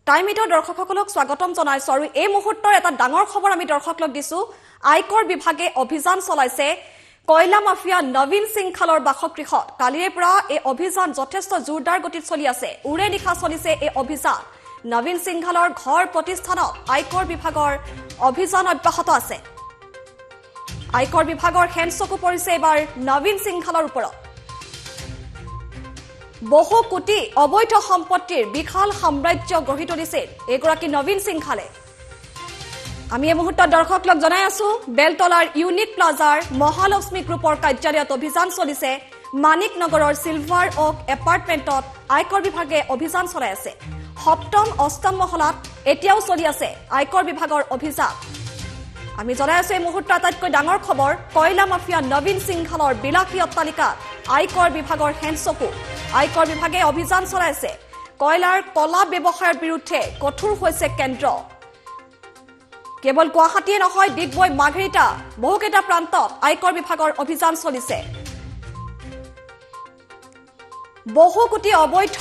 টাইমিটৰ দৰ্শকসকলক স্বাগতম জনাইছো আৰু এই মুহূৰ্তৰ এটা ডাঙৰ খবৰ আমি দৰ্শকক দিছো আয়কৰ বিভাগে অভিযান চলাইছে কয়লা মাফিয়া নবীন সিংখালৰ বাসগৃহত কালিৰে পৰা এই অভিযান যথেষ্ট জোৰদাৰ গতিত চলি আছে উৰে নিখা চলিছে এই অভিযান নবীন সিংখালৰ ঘৰ প্ৰতিষ্ঠানত আয়কৰ বিভাগৰ অভিযান অব্যাহত আছে আয়কৰ বিভাগৰ হেনচকু পৰিছে এবাৰ নবীন সিংখালৰ ওপৰত বহু কোটি অবৈধ সম্পত্তিৰ বিশাল সাম্ৰাজ্য গঢ়ি তুলিছে এগৰাকী নবীন সিংখালে আমি এই মুহূৰ্তত দৰ্শকক জনাই আছো বেলতলাৰ ইউনিক প্লাজাৰ মহালক্ষ্মী গ্ৰুপৰ কাৰ্যালয়ত অভিযান চলিছে মানিক নগৰৰ সিলভাৰ ওক এপাৰ্টমেণ্টত আয়কৰ বিভাগে অভিযান চলাই আছে সপ্তম অষ্টম মহলাত এতিয়াও চলি আছে আয়কৰ বিভাগৰ অভিযান আমি জনাই আছো এই মুহূৰ্তত আটাইতকৈ ডাঙৰ খবৰ কয়লা মাফিয়া নবীন সিংখালৰ বিলাসী অট্টালিকাত আয়কৰ বিভাগৰ হেনচকু আয়কৰ বিভাগে অভিযান চলাইছে কয়লাৰ কলা ব্যৱসায়ৰ বিৰুদ্ধে কঠোৰ হৈছে কেন্দ্ৰ কেৱল গুৱাহাটীয়ে নহয় ডিগবৈ মাঘেৰিটা বহুকেইটা প্ৰান্তত আয়কৰ বিভাগৰ অভিযান চলিছে বহু কোটি অবৈধ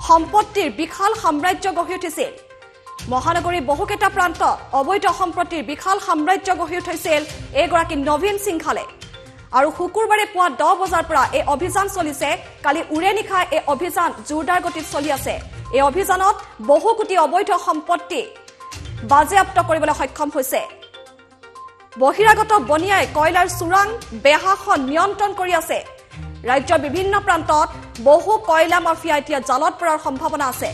সম্পত্তিৰ বিশাল সাম্ৰাজ্য গঢ়ি উঠিছিল মহানগৰীৰ বহুকেইটা প্ৰান্তত অবৈধ সম্পত্তিৰ বিশাল সাম্ৰাজ্য গঢ়ি উঠিছিল এগৰাকী নবীন সিংখালে আৰু শুকুৰবাৰে পুৱা 10 বজাৰ পৰা এই অভিযান চলিছে কালি উৰে নিখা এই অভিযান জোৰদাৰ গতিত চলি আছে এই অভিযানত বহু কোটি অবৈধ সম্পত্তি বাজেয়াপ্ত কৰিবলৈ সক্ষম হৈছে বহিৰাগত বনিয়াই কয়লাৰ চুৰাং বেহাখন নিয়ন্ত্ৰণ কৰি আছে ৰাজ্যৰ বিভিন্ন প্ৰান্তত বহু কয়লা মাফিয়া এতিয়া জালত পৰাৰ সম্ভাৱনা আছে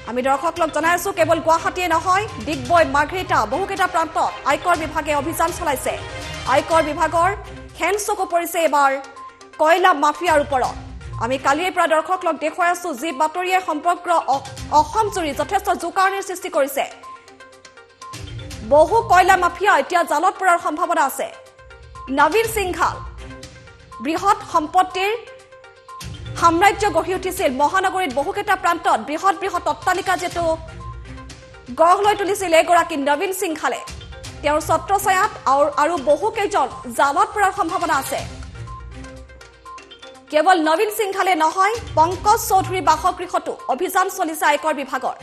আমি দৰ্শকক জনাই আছো কেৱল গুৱাহাটীয়ে নহয় ডিগবৈ মাঘেৰিটা বহুকেইটা প্ৰান্তত আয়কৰ বিভাগে অভিযান চলাইছে আয়কৰ বিভাগৰ হেনচকু পৰিছে এবাৰ কয়লা মাফিয়াৰ ওপৰত আমি কালিৰ পৰা দৰ্শকক দেখুৱাই আছো যি বাতৰিয়ে সমগ্ৰ অসম জুৰি যথেষ্ট জোকাৰণিৰ সৃষ্টি কৰিছে বহু কয়লা মাফিয়া এতিয়া জালত পৰাৰ সম্ভাৱনা আছে নবীন সিংখাল বৃহৎ সম্পত্তিৰ সাম্ৰাজ্য গঢ়ি উঠিছিল মহানগৰীত বহুকেইটা প্ৰান্তত বৃহৎ বৃহৎ অট্টালিকা যেটো গঢ় লৈ তুলিছিল এগৰাকী নবীন সিংখালে তেওঁৰ ছত্ৰছায়াত আৰু বহু কেইজন জালত পৰাৰ সম্ভাৱনা আছে কেৱল নবীন সিংখালে নহয় পংকজ চৌধুৰী বাসগৃহতো অভিযান চলিছে আয়কৰ বিভাগৰ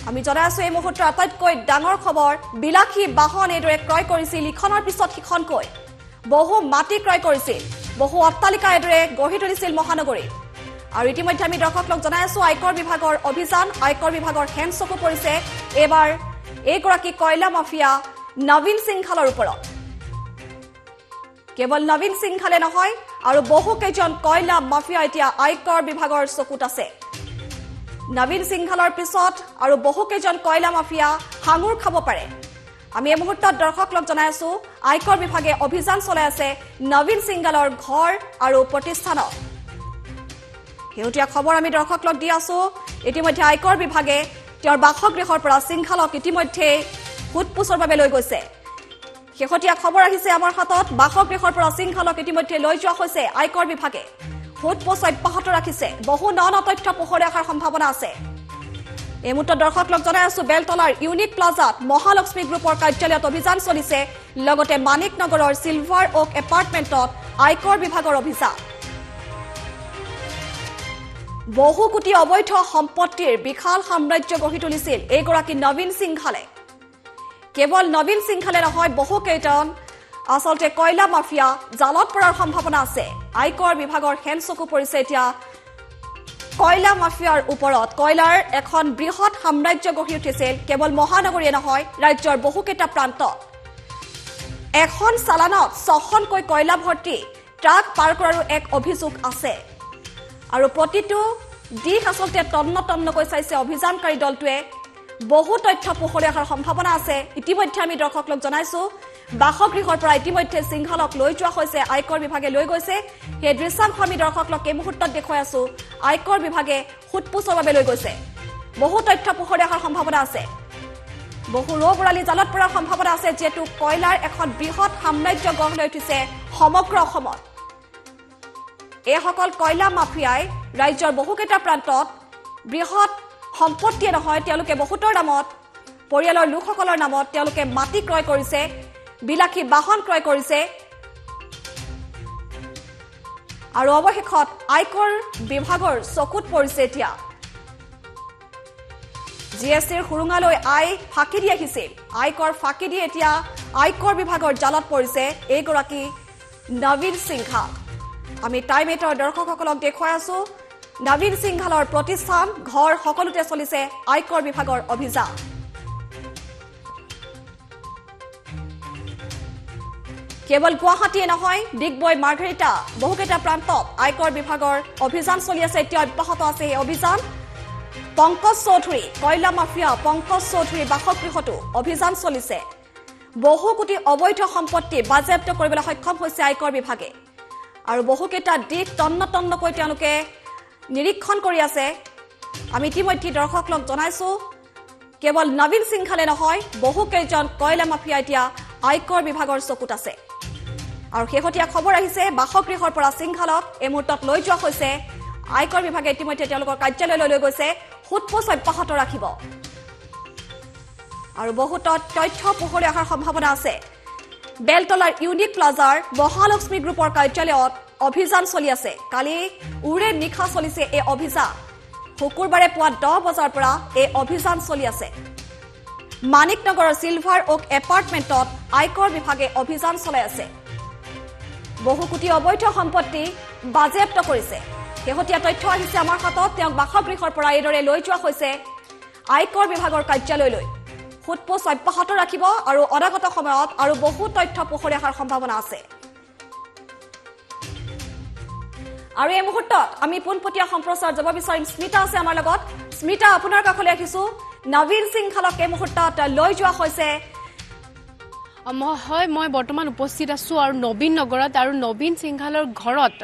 আমি জনাই আছো এই মুহূৰ্তৰ আটাইতকৈ ডাঙৰ খবৰ বিলাসী বাহন এইদৰে ক্ৰয় কৰিছিল ইখনৰ পিছত সিখনকৈ বহু মাটি ক্ৰয় কৰিছিল বহু অট্টালিকা এইদৰে গঢ়ি তুলিছিল মহানগৰীত আৰু ইতিমধ্যে আমি দৰ্শকক জনাই আছো আয়কৰ বিভাগৰ অভিযান আয়কৰ বিভাগৰ হেনচকু পৰিছে এবাৰ এইগৰাকী কয়লা মাফিয়া নবীন সিংখালৰ ওপৰত কেৱল নবীন সিংখালে নহয় আৰু বহু কেইজন কয়লা মাফিয়া এতিয়া আয়কৰ বিভাগৰ চকুত আছে নবীন সিংখালৰ পিছত আৰু বহু কেইজন কয়লা মাফিয়া হাঙুৰ খাব পাৰে আমি এই মুহূৰ্তত দৰ্শকক জনাই আছো আয়কৰ বিভাগে অভিযান চলাই আছে নবীন সিংখালৰ ঘৰ আৰু প্ৰতিষ্ঠানত হেউটিয়া খবৰ আমি দৰ্শকক দি আছো ইতিমধ্যে আয়কৰ বিভাগে তেওঁৰ বাসগৃহৰ পৰা সিংখালক ইতিমধ্যে হুটপুছৰ বাবে লৈ গৈছে শেহতীয়া খবৰ আহিছে আমাৰ হাতত বাসগৃহৰ পৰা সিংখালক ইতিমধ্যে লৈ যোৱা হৈছে আয়কৰ বিভাগে হুটপুছ অব্যাহত ৰাখিছে বহু ন তথ্য পোহৰে অহাৰ সম্ভাৱনা আছে এই মুহূৰ্তত দৰ্শকক জনাই আছো বেলতলাৰ ইউনিক প্লাজাত মহালক্ষ্মী গ্ৰুপৰ কাৰ্যালয়ত অভিযান চলিছে লগতে মানিক নগৰৰ সিলভাৰ ওক এপাৰ্টমেণ্টত আয়কৰ বিভাগৰ অভিযান বহু কোটি অবৈধ সম্পত্তিৰ বিশাল সাম্ৰাজ্য গঢ়ি তুলিছিল এগৰাকী নবীন সিংখালে কেৱল নবীন সিংখালে নহয় বহু কেইজন আচলতে কয়লা মাফিয়া জালত পৰাৰ সম্ভাৱনা আছে আয়কৰ বিভাগৰ হেনচকু পৰিছে এতিয়া কয়লা মাফিয়াৰ ওপৰত কয়লাৰ এখন বৃহৎ সাম্ৰাজ্য গঢ়ি উঠিছিল কেৱল মহানগৰীয়ে নহয় ৰাজ্যৰ বহুকেইটা প্ৰান্তত এখন চালানত 6খনকৈ কয়লা ভৰ্তি ট্ৰাক পাৰ কৰাৰো এক অভিযোগ আছে আৰু প্ৰতিটো দিশ আচলতে তন্নকৈ চাইছে অভিযানকাৰী দলটোৱে বহু তথ্য পোহৰে অহাৰ সম্ভাৱনা আছে ইতিমধ্যে আমি দৰ্শকক জনাইছো বাসগৃহৰ পৰা ইতিমধ্যে সিংখালক লৈ যোৱা হৈছে আয়কৰ বিভাগে লৈ গৈছে সেই দৃশ্যাংশ আমি দৰ্শকক এই মুহূৰ্তত দেখুৱাই আছো আয়কৰ বিভাগে হুটপুছৰ বাবে লৈ গৈছে বহু তথ্য পোহৰে অহাৰ সম্ভাৱনা আছে বহু ৰৌবৰালি জালত পৰাৰ সম্ভাৱনা আছে যেটো কয়লাৰ এখন বৃহৎ সাম্ৰাজ্য গঢ় লৈ উঠিছে সমগ্ৰ অসমত এইসকল কয়লা মাফিয়াই ৰাজ্যৰ বহুকেইটা প্ৰান্তত বৃহৎ সম্পত্তিয়ে নহয় তেওঁলোকে বহুতৰ নামত পৰিয়ালৰ লোকসকলৰ নামত তেওঁলোকে মাটি ক্ৰয় কৰিছে বিলাসী বাহন ক্ৰয় কৰিছে আৰু অৱশেষত আয়কৰ বিভাগৰ চকুত পৰিছে এতিয়া জিএছটিৰ সুৰুঙালৈ ফাঁকি দি আহিছিল আয়কৰ ফাঁকি দি এতিয়া আয়কৰ বিভাগৰ জালত পৰিছে এইগৰাকী নবীন সিংঘাল আমি টাইম 8ৰ দৰ্শকসকলক দেখুৱাই আছো নবীন সিংঘালৰ প্ৰতিষ্ঠান ঘৰ সকলোতে চলিছে আয়কৰ বিভাগৰ অভিযান কেৱল গুৱাহাটীয়ে নহয় ডিগবৈ মাৰ্ঘেৰিটা বহুকেইটা প্ৰান্তত আয়কৰ বিভাগৰ অভিযান চলি আছে এতিয়া অব্যাহত আছে এই অভিযান পংকজ চৌধুৰী কয়লা মাফিয়া পংকজ চৌধুৰী বাসগৃহতো অভিযান চলিছে বহু কোটি অবৈধ সম্পত্তি বাজেয়াপ্ত কৰিবলৈ সক্ষম হৈছে আয়কৰ বিভাগে আৰু বহুকেইটা দিশ তন্নতন্নকৈ তেওঁলোকে নিৰীক্ষণ কৰি আছে আমি ইতিমধ্যে দৰ্শকক জনাইছো কেৱল নবীন সিংঘালে নহয় বহুকেইজন কয়লা মাফিয়া এতিয়া আয়কৰ বিভাগৰ চকুত আছে আৰু শেহতীয়া খবৰ আহিছে বাসগৃহৰ পৰা সিংঘালক এই মুহূৰ্তত লৈ যোৱা হৈছে আয়কৰ বিভাগে ইতিমধ্যে তেওঁলোকৰ কাৰ্যালয়লৈ লৈ গৈছে সুতপোছ অব্যাহত ৰাখিব আৰু বহুত তথ্য পোহৰলৈ অহাৰ সম্ভাৱনা আছে বেলতলাৰ ইউনিক প্লাজাৰ মহালক্ষ্মী গ্ৰুপৰ কাৰ্যালয়ত অভিযান চলি আছে কালি উৰে নিশা চলিছে এই অভিযান শুকুৰবাৰে পুৱা 10 বজাৰ পৰা এই অভিযান চলি আছে মানিকনগৰৰ সিলভাৰ ওক এপাৰ্টমেণ্টত আয়কৰ বিভাগে অভিযান চলাই আছে বহু কোটি অবৈধ সম্পত্তি বাজেয়াপ্ত কৰিছে শেহতীয়া তথ্য আহিছে আমাৰ হাতত তেওঁক বাসগৃহৰ পৰা এইদৰে লৈ যোৱা হৈছে আয়কৰ বিভাগৰ কাৰ্যালয়লৈ সুতপোছ অব্যাহত ৰাখিব আৰু অনাগত সময়ত আৰু বহু তথ্য পোহৰলৈ অহাৰ সম্ভাৱনা আছে আৰু এই মুহূৰ্তত আমি পোনপটীয়া সম্প্ৰচাৰ যাব বিচাৰিম স্মিতা আছে আমাৰ লগত স্মিতা আপোনাৰ কাষলৈ আহিছো নবীন সিংঘালক এই মুহূৰ্তত লৈ যোৱা হৈছে হয় মই বৰ্তমান উপস্থিত আছো আৰু নবীন নগৰত আৰু নবীন সিংঘালৰ ঘৰত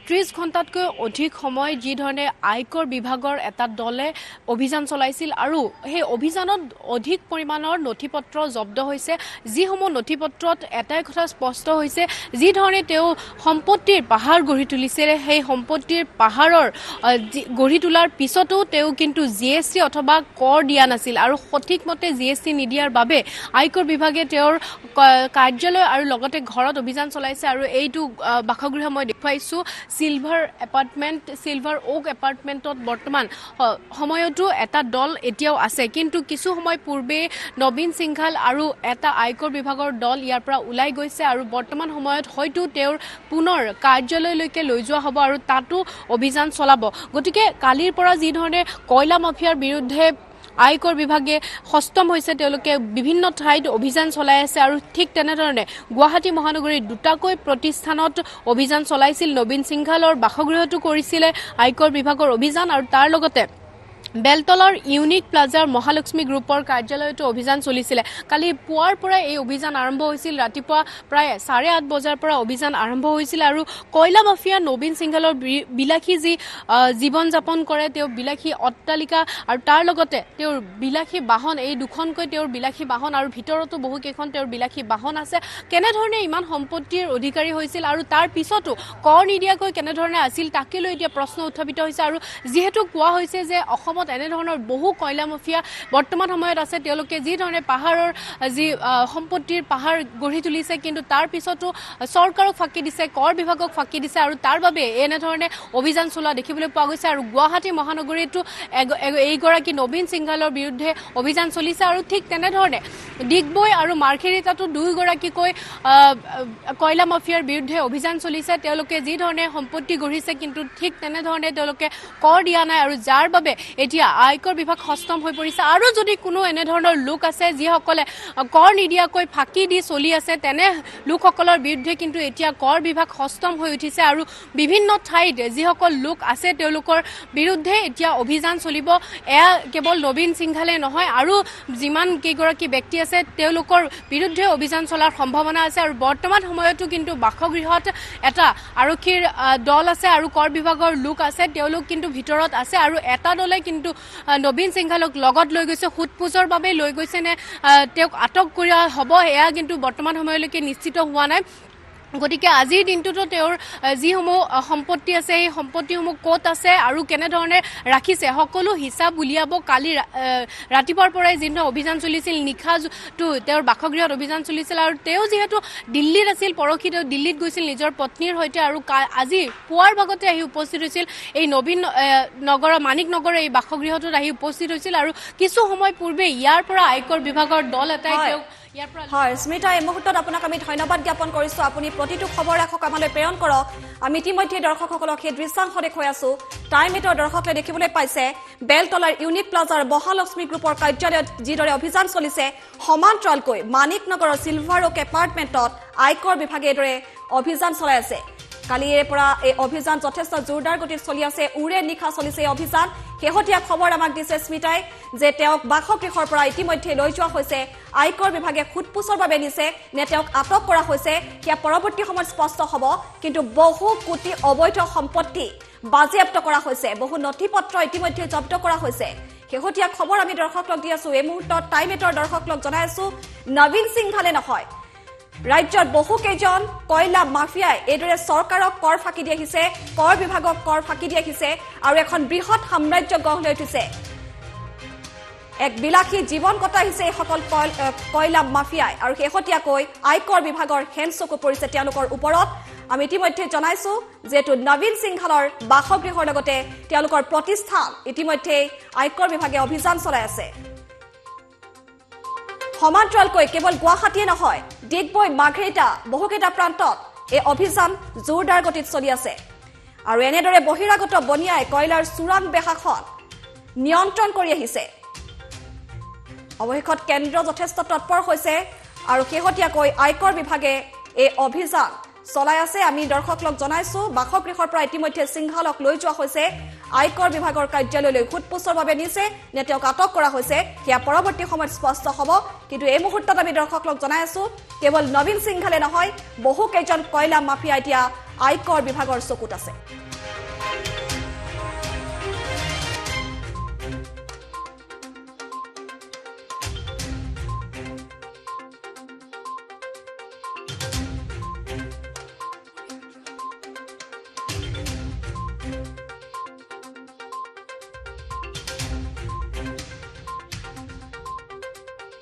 30 ঘণ্টাতকৈ অধিক সময় যি ধৰণে আয়কৰ বিভাগৰ এটা দলে অভিযান চলাইছিল আৰু সেই অভিযানত অধিক পৰিমাণৰ নথিপত্ৰ জব্দ হৈছে যিসমূহ নথিপত্ৰত এটাই কথা স্পষ্ট হৈছে যি ধৰণে তেওঁ সম্পত্তিৰ পাহাৰ গঢ়ি তুলিছিল সেই সম্পত্তিৰ পাহাৰৰ গঢ়ি তোলাৰ পিছতো তেওঁ কিন্তু জিএছটি অথবা কৰ দিয়া নাছিল আৰু সঠিকমতে জিএছটি নিদিয়াৰ বাবে আয়কৰ বিভাগে তেওঁৰ কাৰ্যালয় আৰু লগতে ঘৰত অভিযান চলাইছে আৰু এইটো বাসগৃহ মই দেখুৱাইছো সিলভাৰ ওক এপাৰ্টমেণ্টত বৰ্তমান সময়তো এটা দল এতিয়াও আছে কিন্তু কিছু সময় পূৰ্বে নবীন সিংঘাল আৰু এটা আয়কৰ বিভাগৰ দল ইয়াৰ পৰা ওলাই গৈছে আৰু বৰ্তমান সময়ত হয়তো তেওঁৰ পুনৰ কাৰ্যালয়লৈকে লৈ যোৱা হ'ব আৰু তাতো অভিযান চলাব গতিকে কালিৰ পৰা যি ধৰণে কয়লা মাফিয়াৰ বিৰুদ্ধে আয়কৰ বিভাগে সষ্টম হৈছে তেওঁলোকে বিভিন্ন ঠাইত অভিযান চলাই আছে আৰু ঠিক তেনেধৰণে গুৱাহাটী মহানগৰীৰ দুটাকৈ প্ৰতিষ্ঠানত অভিযান চলাইছিল নবীন সিংঘালৰ বাসগৃহটো কৰিছিলে আয়কৰ বিভাগৰ অভিযান আৰু তাৰ লগতে বেলতলাৰ ইউনিক প্লাজাৰ মহালক্ষ্মী গ্ৰুপৰ কাৰ্যালয়তো অভিযান চলিছিলে কালি পুৱাৰ পৰা এই অভিযান আৰম্ভ হৈছিল ৰাতিপুৱা প্ৰায় 8:30 বজাৰ পৰা অভিযান আৰম্ভ হৈছিল আৰু কয়লা মাফিয়া নবীন সিংঘালৰ বিলাসী যি জীৱন যাপন কৰে তেওঁ বিলাসী অট্টালিকা আৰু তাৰ লগতে তেওঁৰ বিলাসী বাহন এই দুখনকৈ তেওঁৰ বিলাসী বাহন আৰু ভিতৰতো বহু কেইখন তেওঁৰ বিলাসী বাহন আছে কেনেধৰণে ইমান সম্পত্তিৰ অধিকাৰী হৈছিল আৰু তাৰ পিছতো কৰ নিদিয়াকৈ কেনেধৰণে আছিল তাকে লৈ এতিয়া প্ৰশ্ন উত্থাপিত হৈছে আৰু যিহেতু কোৱা হৈছে যে এনেধৰণৰ বহু কয়লা মাফিয়া বৰ্তমান সময়ত আছে তেওঁলোকে যি ধৰণে পাহাৰৰ যি সম্পত্তিৰ পাহাৰ গঢ়ি তুলিছে কিন্তু তাৰ পিছতো চৰকাৰক ফাঁকি দিছে কৰ বিভাগক ফাঁকি দিছে আৰু তাৰ বাবে এনেধৰণে অভিযান চলোৱা দেখিবলৈ পোৱা গৈছে আৰু গুৱাহাটী মহানগৰীতো এইগৰাকী নবীন সিংঘালৰ বিৰুদ্ধে অভিযান চলিছে আৰু ঠিক তেনেধৰণে ডিগবৈ আৰু মাৰ্ঘেৰিটাতো দুইগৰাকীকৈ কয়লা মাফিয়াৰ বিৰুদ্ধে অভিযান চলিছে তেওঁলোকে যি ধৰণে সম্পত্তি গঢ়িছে কিন্তু ঠিক তেনেধৰণে তেওঁলোকে কৰ দিয়া নাই আৰু যাৰ বাবে এতিয়া আয়কৰ বিভাগ সষ্টম হৈ পৰিছে আৰু যদি কোনো এনেধৰণৰ লোক আছে যিসকলে কৰ নিদিয়াকৈ ফাঁকি দি চলি আছে তেনে লোকসকলৰ বিৰুদ্ধে কিন্তু এতিয়া কৰ বিভাগ সষ্টম হৈ উঠিছে আৰু বিভিন্ন ঠাইত যিসকল লোক আছে তেওঁলোকৰ বিৰুদ্ধে এতিয়া অভিযান চলিব এয়া কেৱল নবীন সিংঘালে নহয় আৰু যিমান কেইগৰাকী ব্যক্তি আছে তেওঁলোকৰ বিৰুদ্ধে অভিযান চলাৰ সম্ভাৱনা আছে আৰু বৰ্তমান সময়তো কিন্তু বাসগৃহত এটা আৰক্ষীৰ দল আছে আৰু কৰ বিভাগৰ লোক আছে তেওঁলোক কিন্তু ভিতৰত আছে আৰু এটা দলে কিন্তু নবীন সিংঘালক লগত লৈ গৈছে সুতপোছৰ বাবে লৈ গৈছে নে তেওঁক আটক কৰা হ'ব এয়া কিন্তু বৰ্তমান সময়লৈকে নিশ্চিত হোৱা নাই গতিকে আজিৰ দিনটোতো তেওঁৰ যিসমূহ সম্পত্তি আছে সেই সম্পত্তিসমূহ ক'ত আছে আৰু কেনেধৰণে ৰাখিছে সকলো হিচাপ উলিয়াব কালি ৰাতিপুৱাৰ পৰাই যিটো অভিযান চলিছিল নিশাটো তেওঁৰ বাসগৃহত অভিযান চলিছিল আৰু তেওঁ যিহেতু দিল্লীত আছিল পৰহি তেওঁ দিল্লীত গৈছিল নিজৰ পত্নীৰ সৈতে আৰু আজি পুৱাৰ ভাগতে আহি উপস্থিত হৈছিল এই নবীন নগৰৰ মানিক নগৰৰ এই বাসগৃহটোত আহি উপস্থিত হৈছিল আৰু কিছু সময় পূৰ্বে ইয়াৰ পৰা আয়কৰ বিভাগৰ দল এটাই তেওঁক হয় স্মিতা এই মুহূৰ্তত আপোনাক আমি ধন্যবাদ জ্ঞাপন কৰিছো আপুনি প্ৰতিটো খবৰ ৰাখক আমালৈ প্ৰেৰণ কৰক আমি ইতিমধ্যে দৰ্শকসকলক সেই দৃশ্যাংশ দেখুৱাই আছো টাইম এটৰ দৰ্শকে দেখিবলৈ পাইছে বেলতলাৰ ইউনিক প্লাজাৰ মহালক্ষ্মী গ্ৰুপৰ কাৰ্যালয়ত যিদৰে অভিযান চলিছে সমান্তৰালকৈ মানিক নগৰৰ চিলভাৰ ওক এপাৰ্টমেণ্টত আয়কৰ বিভাগে এইদৰে অভিযান চলাই আছে কালিৰে পৰা এই অভিযান যথেষ্ট জোৰদাৰ গতিত চলি আছে উৰে নিশা চলিছে এই অভিযান শেহতীয়া খবৰ আমাক দিছে স্মিতাই যে তেওঁক বাসগৃহৰ পৰা ইতিমধ্যে লৈ যোৱা হৈছে আয়কৰ বিভাগে খুটপুচৰ বাবে নিছে নে তেওঁক আটক কৰা হৈছে সেয়া পৰৱৰ্তী সময়ত স্পষ্ট হ'ব কিন্তু বহু কোটি অবৈধ সম্পত্তি বাজেয়াপ্ত কৰা হৈছে বহু নথিপত্ৰ ইতিমধ্যে জব্দ কৰা হৈছে শেহতীয়া খবৰ আমি দৰ্শকক দি আছো এই মুহূৰ্তত টাইম এটৰ দৰ্শকক জনাই আছো নবীন সিংঘালে নহয় ৰাজ্যৰ বহু কেইজন কয়লা মাফিয়াই এইদৰে চৰকাৰক কৰ ফাঁকি দি আহিছে কৰ বিভাগক কৰ ফাঁকি দি আহিছে আৰু এখন বৃহৎ সাম্ৰাজ্য গঢ় লৈ উঠিছে এক বিলাসী জীৱন কটাই আহিছে এই সকল কয়লা মাফিয়াই আৰু শেহতীয়াকৈ আয়কৰ বিভাগৰ হেন চকু পৰিছে তেওঁলোকৰ ওপৰত আমি ইতিমধ্যে জনাইছো যেটো নবীন সিংঘালৰ বাসগৃহৰ লগতে তেওঁলোকৰ প্ৰতিষ্ঠান ইতিমধ্যে আয়কৰ বিভাগে অভিযান চলাই আছে সমান্তৰালকৈ কেৱল গুৱাহাটীয়ে নহয় ডিগবৈ মাঘেৰিটা বহুকেইটা প্ৰান্তত এই অভিযান জোৰদাৰ গতিত চলি আছে আৰু এনেদৰে বহিৰাগত বনিয়াই কয়লাৰ চোৰাং বেহাখন নিয়ন্ত্ৰণ কৰি আহিছে অৱশেষত কেন্দ্ৰ যথেষ্ট তৎপৰ হৈছে আৰু শেহতীয়াকৈ আয়কৰ বিভাগে এই অভিযান চলাই আছে আমি দৰ্শকক জনাইছো বাসগৃহৰ পৰা ইতিমধ্যে সিংঘালক লৈ যোৱা হৈছে আয়কৰ বিভাগৰ কাৰ্যালয়লৈ খুটপুচৰ বাবে নিছে নে তেওঁক আটক কৰা হৈছে সেয়া পৰৱৰ্তী সময়ত স্পষ্ট হ'ব কিন্তু এই মুহূৰ্তত আমি দৰ্শকক জনাই আছো কেৱল নবীন সিংঘালে নহয় বহু কেইজন কয়লা মাফিয়া এতিয়া আয়কৰ বিভাগৰ চকুত আছে